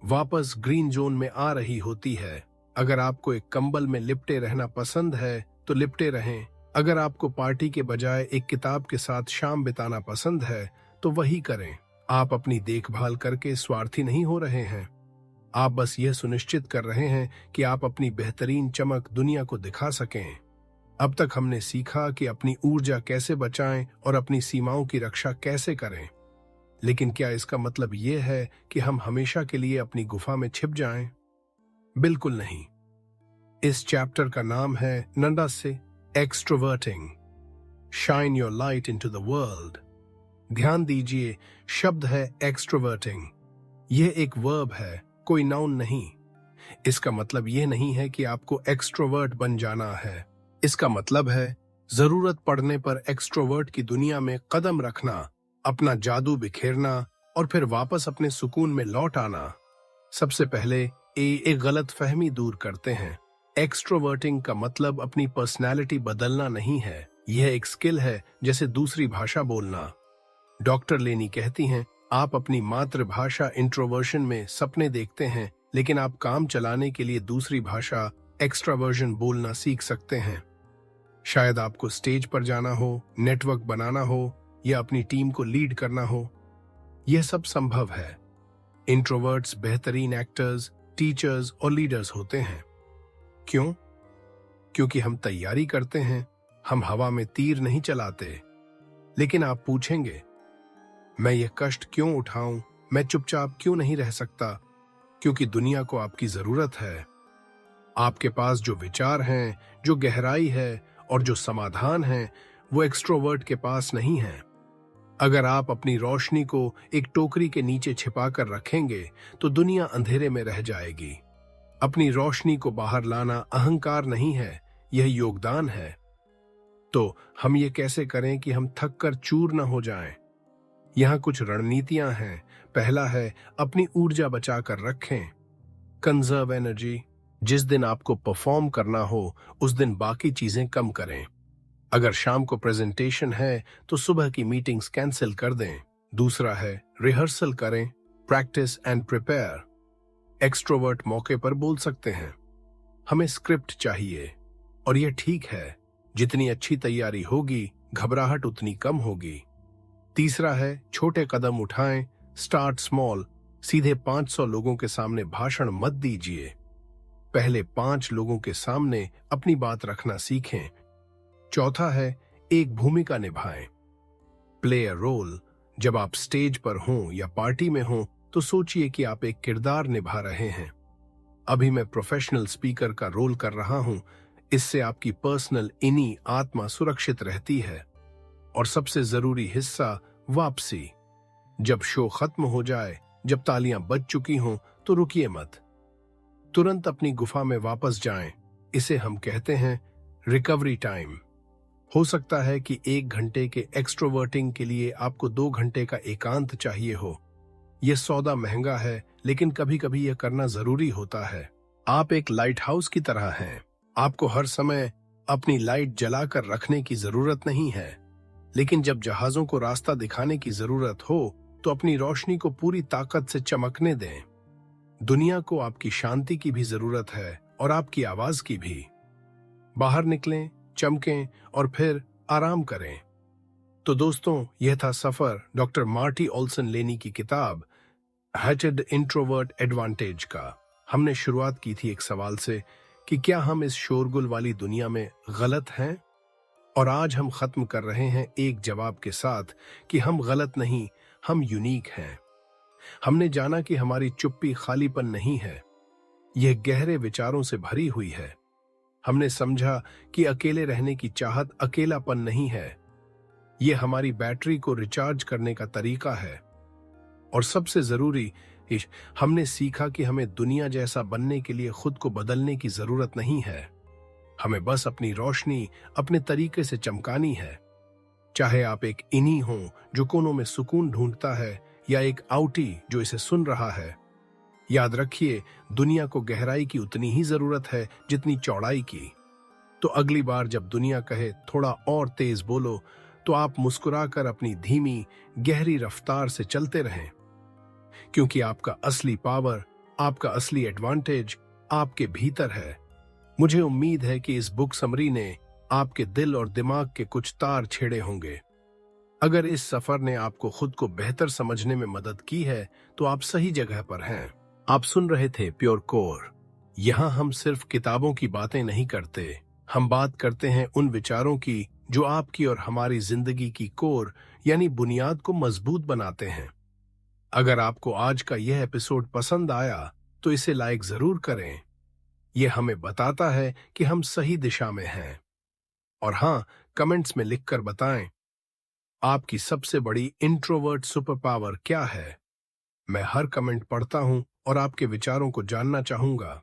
वापस ग्रीन जोन में आ रही होती है। अगर आपको एक कंबल में लिपटे रहना पसंद है तो लिपटे रहें। अगर आपको पार्टी के बजाय एक किताब के साथ शाम बिताना पसंद है तो वही करें। आप अपनी देखभाल करके स्वार्थी नहीं हो रहे हैं, आप बस यह सुनिश्चित कर रहे हैं कि आप अपनी बेहतरीन चमक दुनिया को दिखा सकें। अब तक हमने सीखा कि अपनी ऊर्जा कैसे बचाएं और अपनी सीमाओं की रक्षा कैसे करें, लेकिन क्या इसका मतलब यह है कि हम हमेशा के लिए अपनी गुफा में छिप जाएं? बिल्कुल नहीं। इस चैप्टर का नाम है नंदा से extroverting, shine your light into the world. ध्यान दीजिए, शब्द है एक्सट्रोवर्टिंग। यह एक वर्ब है, कोई नाउन नहीं। इसका मतलब यह नहीं है कि आपको एक्सट्रोवर्ट बन जाना है। इसका मतलब है जरूरत पड़ने पर एक्सट्रोवर्ट की दुनिया में कदम रखना, अपना जादू बिखेरना और फिर वापस अपने सुकून में लौट आना। सबसे पहले एक गलत फहमी दूर करते हैं। एक्सट्रोवर्टिंग का मतलब अपनी पर्सनैलिटी बदलना नहीं है, यह एक स्किल है, जैसे दूसरी भाषा बोलना। डॉक्टर लेनी कहती हैं, आप अपनी मातृभाषा इंट्रोवर्जन में सपने देखते हैं, लेकिन आप काम चलाने के लिए दूसरी भाषा एक्सट्रावर्जन बोलना सीख सकते हैं। शायद आपको स्टेज पर जाना हो, नेटवर्क बनाना हो या अपनी टीम को लीड करना हो। यह सब संभव है। इंट्रोवर्ट्स बेहतरीन एक्टर्स, टीचर्स और लीडर्स होते हैं। क्यों? क्योंकि हम तैयारी करते हैं, हम हवा में तीर नहीं चलाते। लेकिन आप पूछेंगे, मैं ये कष्ट क्यों उठाऊं, मैं चुपचाप क्यों नहीं रह सकता? क्योंकि दुनिया को आपकी जरूरत है। आपके पास जो विचार हैं, जो गहराई है और जो समाधान है, वो एक्सट्रोवर्ट के पास नहीं है। अगर आप अपनी रोशनी को एक टोकरी के नीचे छिपाकर रखेंगे तो दुनिया अंधेरे में रह जाएगी। अपनी रोशनी को बाहर लाना अहंकार नहीं है, यह योगदान है। तो हम ये कैसे करें कि हम थक कर चूर न हो जाएं? यहाँ कुछ रणनीतियां हैं। पहला है, अपनी ऊर्जा बचा कर रखें। Conserve energy. जिस दिन आपको परफॉर्म करना हो उस दिन बाकी चीजें कम करें। अगर शाम को प्रेजेंटेशन है तो सुबह की मीटिंग्स कैंसिल कर दें। दूसरा है, रिहर्सल करें, प्रैक्टिस एंड प्रिपेयर। एक्सट्रोवर्ट मौके पर बोल सकते हैं, हमें स्क्रिप्ट चाहिए, और यह ठीक है। जितनी अच्छी तैयारी होगी, घबराहट उतनी कम होगी। तीसरा है, छोटे कदम उठाएं, स्टार्ट स्मॉल। सीधे 500 लोगों के सामने भाषण मत दीजिए, पहले 5 लोगों के सामने अपनी बात रखना सीखें। चौथा है, एक भूमिका निभाएं, प्ले अ रोल। जब आप स्टेज पर हों या पार्टी में हों तो सोचिए कि आप एक किरदार निभा रहे हैं। अभी मैं प्रोफेशनल स्पीकर का रोल कर रहा हूं, इससे आपकी पर्सनल इनी आत्मा सुरक्षित रहती है। और सबसे जरूरी हिस्सा, वापसी। जब शो खत्म हो जाए, जब तालियां बज चुकी हों, तो रुकिए मत, तुरंत अपनी गुफा में वापस जाएं। इसे हम कहते हैं रिकवरी टाइम। हो सकता है कि 1 घंटे के एक्सट्रोवर्टिंग के लिए आपको 2 घंटे का एकांत चाहिए हो। यह सौदा महंगा है, लेकिन कभी कभी यह करना जरूरी होता है। आप एक लाइट हाउस की तरह हैं। आपको हर समय अपनी लाइट जलाकर रखने की जरूरत नहीं है, लेकिन जब जहाजों को रास्ता दिखाने की जरूरत हो तो अपनी रोशनी को पूरी ताकत से चमकने दें। दुनिया को आपकी शांति की भी जरूरत है और आपकी आवाज की भी। बाहर निकलें, चमकें और फिर आराम करें। तो दोस्तों, यह था सफर डॉक्टर मार्टी ओल्सन लेनी की किताब हैटेड इंट्रोवर्ट एडवांटेज का। हमने शुरुआत की थी एक सवाल से कि क्या हम इस शोरगुल वाली दुनिया में गलत हैं, और आज हम खत्म कर रहे हैं एक जवाब के साथ कि हम गलत नहीं, हम यूनिक हैं। हमने जाना कि हमारी चुप्पी खालीपन नहीं है, यह गहरे विचारों से भरी हुई है। हमने समझा कि अकेले रहने की चाहत अकेलापन नहीं है, ये हमारी बैटरी को रिचार्ज करने का तरीका है। और सबसे जरूरी, हमने सीखा कि हमें दुनिया जैसा बनने के लिए खुद को बदलने की जरूरत नहीं है। हमें बस अपनी रोशनी अपने तरीके से चमकानी है। चाहे आप एक इन्हीं हो जो कोनों में सुकून ढूंढता है, या एक आउटी जो इसे सुन रहा है, याद रखिए, दुनिया को गहराई की उतनी ही जरूरत है जितनी चौड़ाई की। तो अगली बार जब दुनिया कहे थोड़ा और तेज बोलो, तो आप मुस्कुराकर अपनी धीमी गहरी रफ्तार से चलते रहें, क्योंकि आपका असली पावर, आपका असली एडवांटेज आपके भीतर है। मुझे उम्मीद है कि इस बुक समरी ने आपके दिल और दिमाग के कुछ तार छेड़े होंगे। अगर इस सफर ने आपको खुद को बेहतर समझने में मदद की है, तो आप सही जगह पर हैं। आप सुन रहे थे प्योर कोर। यहाँ हम सिर्फ किताबों की बातें नहीं करते, हम बात करते हैं उन विचारों की जो आपकी और हमारी जिंदगी की कोर यानी बुनियाद को मजबूत बनाते हैं। अगर आपको आज का यह एपिसोड पसंद आया, तो इसे लाइक जरूर करें। यह हमें बताता है कि हम सही दिशा में हैं। और हाँ, कमेंट्स में लिखकर बताएं, आपकी सबसे बड़ी इंट्रोवर्ट सुपर पावर क्या है। मैं हर कमेंट पढ़ता हूं और आपके विचारों को जानना चाहूंगा।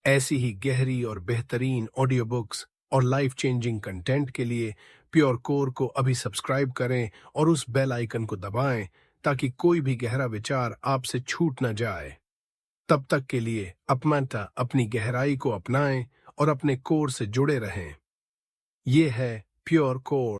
ऐसी ही गहरी और बेहतरीन ऑडियो बुक्स और लाइफ चेंजिंग कंटेंट के लिए प्योर कोर को अभी सब्सक्राइब करें और उस बेल आइकन को दबाएं, ताकि कोई भी गहरा विचार आपसे छूट न जाए। तब तक के लिए अपनी गहराई को अपनाएं और अपने कोर से जुड़े रहें। ये है प्योर कोर।